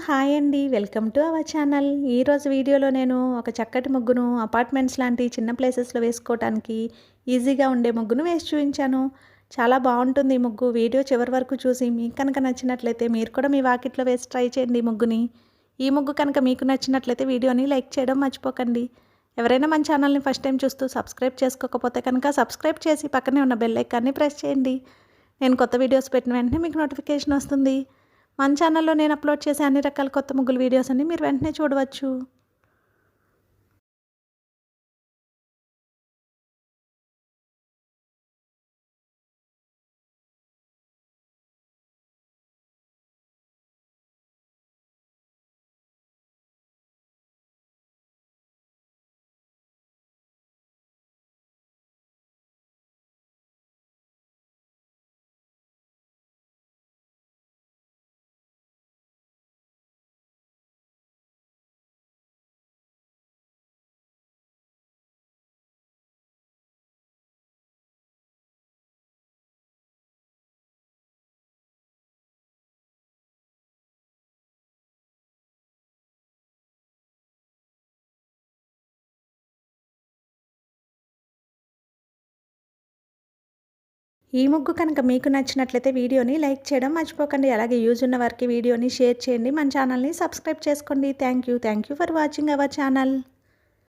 Hi అండి. Welcome to our channel. ఈరోజు వీడియోలో నేను ఒక చక్కటి ముగ్గును అపార్ట్మెంట్స్ లాంటి చిన్న ప్లేసెస్‌లో వేసుకోవటానికి ఈజీగా ఉండే ముగ్గును వేసి చూపించాను. చాలా బాగుంటుంది ఈ ముగ్గు. వీడియో చివరి వరకు చూసి మీకు కనుక నచ్చినట్లయితే మీరు కూడా మీ వాకిట్లో వేసి ట్రై చేయండి ఈ ముగ్గుని. ఈ ముగ్గు కనుక మీకు నచ్చినట్లయితే వీడియోని లైక్ చేయడం మర్చిపోకండి. ఎవరైనా మన ఛానల్ని ఫస్ట్ టైం చూస్తూ సబ్స్క్రైబ్ చేసుకోకపోతే కనుక సబ్స్క్రైబ్ చేసి పక్కనే ఉన్న బెల్ ఐకాన్ని ప్రెస్ చేయండి. నేను కొత్త వీడియోస్ పెట్టిన వెంటనే మీకు నోటిఫికేషన్ వస్తుంది. మన ఛానల్లో నేను అప్లోడ్ చేసే అన్ని రకాల కొత్త ముగ్గుల వీడియోస్ అన్ని మీరు వెంటనే చూడవచ్చు. ఈ ముగ్గు కనుక మీకు నచ్చినట్లయితే వీడియోని లైక్ చేయడం మర్చిపోకండి. అలాగే యూజ్ ఉన్న వారికి వీడియోని షేర్ చేయండి. మన ఛానల్ని సబ్స్క్రైబ్ చేసుకోండి. Thank you for watching our channel.